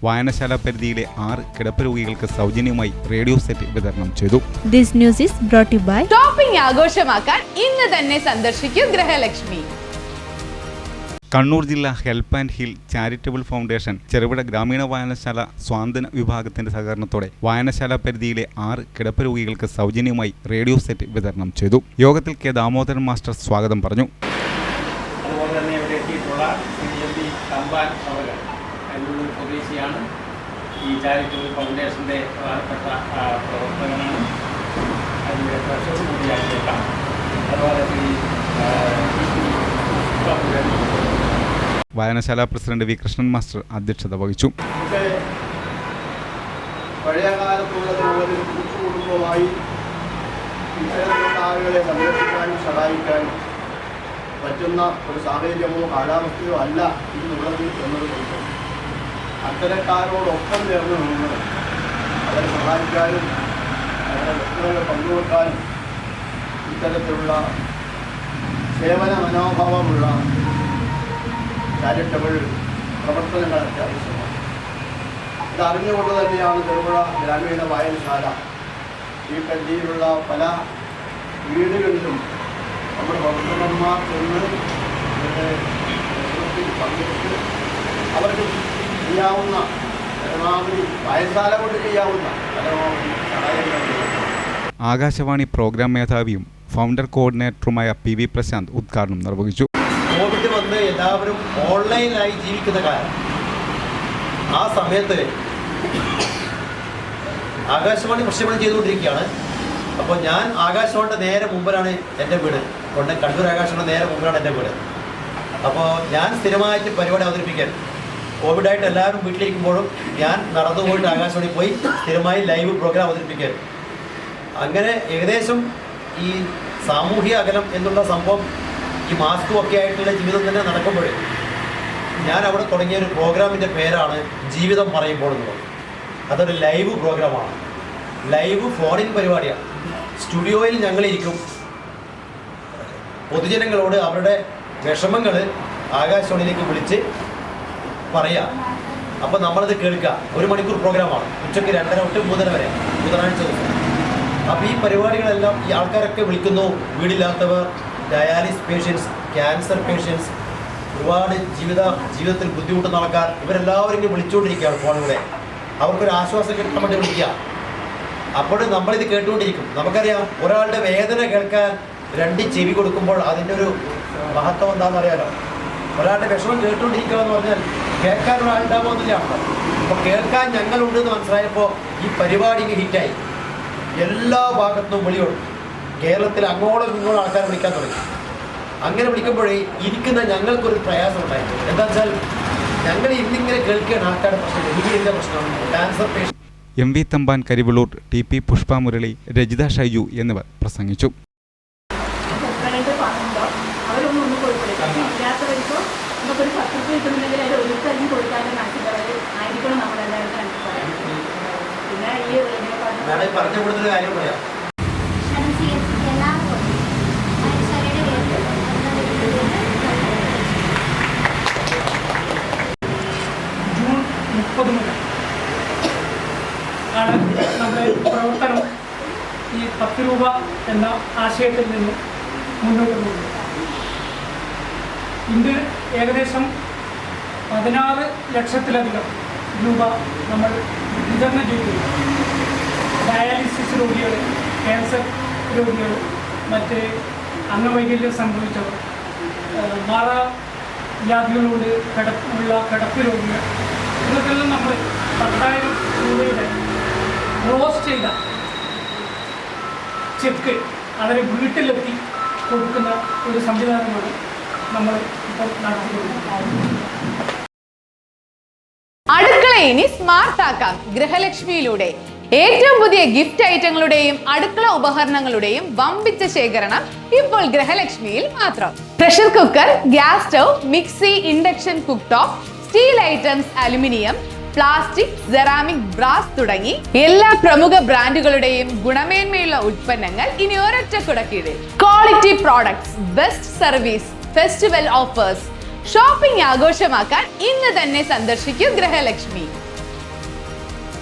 വായനശാല പരിധിയിലെ 6 കിടപ്പ് രോഗികൾക്ക് സൗജന്യമായി റേഡിയോ സെറ്റ് വിതരണം ചെയ്തു. This news is brought to you by shopping ആഘോഷമാക്കാൻ ഇന്ന് തന്നെ സന്ദർശിക്കൂ ഗൃഹലക്ഷ്മി. കണ്ണൂർ ജില്ലാ help and heal charitable foundation Cherupuzha ഗ്രാമീണ വായനശാല സ്വാന്തന വിഭാഗത്തിന്റെ സഹകരണത്തോടെ വായനശാല പരിധിയിലെ 6 കിടപ്പ് രോഗികൾക്ക് സൗജന്യമായി റേഡിയോ സെറ്റ് വിതരണം ചെയ്തു. യോഗത്തിൽ കെ ദാമോദരൻ മാസ്റ്റർ സ്വാഗതം പറഞ്ഞു. അതുപോലെ തന്നെ ഇവിടെ എത്തിയിട്ടുള്ള സ്വദേശിയാണ്. ഈ ചാരിറ്റബിൾ ഫൗണ്ടേഷൻ്റെ പ്രധാനപ്പെട്ട പ്രവർത്തകനാണ്. അതിൻ്റെ ട്രഷറർ കൂടിയാക്കിയേക്കാം. അതുപോലെ വായനശാല പ്രസിഡന്റ് വി കൃഷ്ണൻ മാസ്റ്റർ അധ്യക്ഷത വഹിച്ചു. പഴയകാലത്തുള്ളതുപോലെ കുടുംബമായി ഇത്തരത്തിലുള്ള ആളുകളെ സംരക്ഷിക്കാനും സഹായിക്കാനും പറ്റുന്ന ഒരു സാഹചര്യമോ കാലാവസ്ഥയോ അല്ല ഇന്നുള്ളത് എന്നതുകൊണ്ട് അത്തരക്കാരോടൊപ്പം ചേർന്ന് നിന്ന് അവരെ സഹായിക്കാനും അവരുടെ വ്യക്തികളെ പങ്കുവെക്കാനും ഇത്തരത്തിലുള്ള സേവന മനോഭാവമുള്ള ചാരിറ്റബിൾ പ്രവർത്തനങ്ങൾ അത്യാവശ്യമാണ്. ഇതറിഞ്ഞുകൊണ്ട് തന്നെയാണ് ചെറുപുഴ ഗ്രാമീണ വായനശാല ഈ പരിധിയിലുള്ള പല വീടുകളിലും നമ്മുടെ പ്രവർത്തകന്മാർ ചെന്ന് പങ്കെടുത്ത് അവർക്ക് ചെയ്യാവുന്ന പരമാവധി വായനശാല കൊണ്ട് ചെയ്യാവുന്ന പരമാവധി സഹായങ്ങൾ. ആകാശവാണി പ്രോഗ്രാം മേധാവിയും ഫൗണ്ടർ കോർഡിനേറ്ററുമായ PV പ്രശാന്ത് ഉദ്ഘാടനം നിർവഹിച്ചു. കോവിഡ് വന്ന് എല്ലാവരും ഓൺലൈനായി ജീവിക്കുന്ന കാലം. ആ സമയത്ത് ആകാശവാണി പ്രക്ഷേപണം ചെയ്തുകൊണ്ടിരിക്കുകയാണ്. അപ്പോൾ ഞാൻ ആകാശവാണിയുടെ നേരെ മുമ്പിലാണ് എൻ്റെ വീട്. കണ്ണൂർ ആകാശവാണിയുടെ നേരെ മുമ്പിലാണ് എൻ്റെ വീട്. അപ്പോൾ ഞാൻ സ്ഥിരമായിട്ട് പരിപാടി അവതരിപ്പിക്കാൻ കോവിഡായിട്ട് എല്ലാവരും വീട്ടിലിരിക്കുമ്പോഴും ഞാൻ നടന്നു പോയിട്ട് ആകാശവാണി പോയി സ്ഥിരമായി ലൈവ് പ്രോഗ്രാം അവതരിപ്പിക്കാൻ. അങ്ങനെ ഏകദേശം ഈ സാമൂഹ്യ അകലം എന്നുള്ള സംഭവം ഈ മാസ്കും ഒക്കെ ആയിട്ടുള്ള ജീവിതം തന്നെ നടക്കുമ്പോൾ ഞാൻ അവിടെ തുടങ്ങിയ ഒരു പ്രോഗ്രാമിൻ്റെ പേരാണ് ജീവിതം പറയുമ്പോൾ എന്നുള്ളത്. അതൊരു ലൈവ് പ്രോഗ്രാമാണ്. ലൈവ് ഫോണിൻ പരിപാടിയാണ്. സ്റ്റുഡിയോയിൽ ഞങ്ങളിരിക്കും. പൊതുജനങ്ങളോട് അവരുടെ വിഷമങ്ങൾ ആകാശവാണിയിലേക്ക് വിളിച്ച് പറയാം. അപ്പോൾ നമ്മളത് കേൾക്കുക. 1 മണിക്കൂർ പ്രോഗ്രാമാണ്. ഉച്ചയ്ക്ക് 2:30 തൊട്ട് 3:30 വരെ ബുധനാഴ്ച ദിവസം. അപ്പോൾ ഈ പരിപാടികളെല്ലാം ഈ ആൾക്കാരൊക്കെ വിളിക്കുന്നു. വീടില്ലാത്തവർ, ഡയാലിസിസ് പേഷ്യൻസ്, ക്യാൻസർ പേഷ്യൻസ്, ഒരുപാട് ജീവിതത്തിൽ ബുദ്ധിമുട്ടുന്ന ആൾക്കാർ, ഇവരെല്ലാവരും വിളിച്ചുകൊണ്ടിരിക്കുകയാണ് ഫോണിലൂടെ. അവർക്കൊരു ആശ്വാസം കിട്ടാൻ വേണ്ടി വിളിക്കുക. അപ്പോൾ നമ്മളിത് കേട്ടുകൊണ്ടിരിക്കും. നമുക്കറിയാം ഒരാളുടെ വേദന കേൾക്കാൻ 2 ചെവി കൊടുക്കുമ്പോൾ അതിൻ്റെ ഒരു മഹത്വം എന്താണെന്ന് അറിയാലോ. ഒരാളുടെ വിഷമം കേട്ടുകൊണ്ടിരിക്കുക എന്ന് പറഞ്ഞാൽ കേൾക്കാൻ ഒരാളുണ്ടാവുമെന്നില്ല. അപ്പോൾ കേൾക്കാൻ ഞങ്ങളുണ്ടെന്ന് മനസ്സിലായപ്പോൾ ഈ പരിപാടി ഹിറ്റായി. എല്ലാ ഭാഗത്തും വിളിയോടും കേരളത്തിൽ അങ്ങോളം ഇങ്ങോളം ആൾക്കാർ വിളിക്കാൻ തുടങ്ങി. അങ്ങനെ വിളിക്കുമ്പോഴേ ഇരിക്കുന്ന ഞങ്ങൾക്കൊരു പ്രയാസം ഉണ്ടായിരുന്നു. എന്താ വെച്ചാൽ ഞങ്ങൾ ഇന്നിങ്ങനെ കേൾക്കുകയാണ് ആൾക്കാരുടെ പ്രശ്നം, വീടിൻ്റെ പ്രശ്നം, cancer patient. MV Thampan Karivellur, TP Pushpa Murali, Rajitha Shaiju എന്നിവർ പ്രസംഗിച്ചു. പറഞ്ഞു കൊടുത്തൊരു കാര്യം പറയാം. ജൂൺ 30 മുതൽ ആണ് നമ്മുടെ പ്രവർത്തനം ഈ 10 രൂപ എന്ന ആശയത്തിൽ നിന്നും മുന്നോട്ട് പോകുന്നത്. ഇന്ന് ഏകദേശം 16 ലക്ഷത്തിലധികം രൂപ നമ്മൾ വിതരണം ചെയ്തിട്ടുണ്ട്. ഡയാലിസിസ് രോഗികൾ, ക്യാൻസർ രോഗികൾ, മറ്റ് അംഗവൈകല്യം സംഭവിച്ചവർ, മാറാവ്യാധികളോട് കിടപ്പ് രോഗികൾ, ഇതൊക്കെല്ലാം നമ്മൾ 10,000 രൂപയുടെ ക്ലോസ് ചെയ്ത ചെക്ക് അവരെ വീട്ടിലെത്തി കൊടുക്കുന്ന ഒരു സംവിധാനമാണ് നമ്മൾ ഇപ്പോൾ നടത്തിക്കൊണ്ടിരിക്കുന്നത്. അടുക്കള ഇനി സ്മാർട്ട് ആക്കാം ഗൃഹലക്ഷ്മിയിലൂടെ. ഏറ്റവും പുതിയ ഗിഫ്റ്റ് ഐറ്റങ്ങളുടെയും അടുക്കള ഉപകരണങ്ങളുടെയും വമ്പിച്ച ശേഖരണം ഇപ്പോൾ ഗൃഹലക്ഷ്മിയിൽ മാത്രം. Pressure cooker, gas stove, mixie, induction cook top, steel items, aluminium, plastic, ceramic, brass തുടങ്ങി എല്ലാ പ്രമുഖ ബ്രാൻഡുകളുടെയും ഗുണമേന്മയുള്ള ഉൽപ്പന്നങ്ങൾ ഇനി ഒരൊറ്റ കുടക്കീഴിൽ. Quality products, best service, festival offers. Shopping ആഘോഷമാക്കാൻ ഇന്ന് തന്നെ സന്ദർശിക്കൂ ഗൃഹലക്ഷ്മി.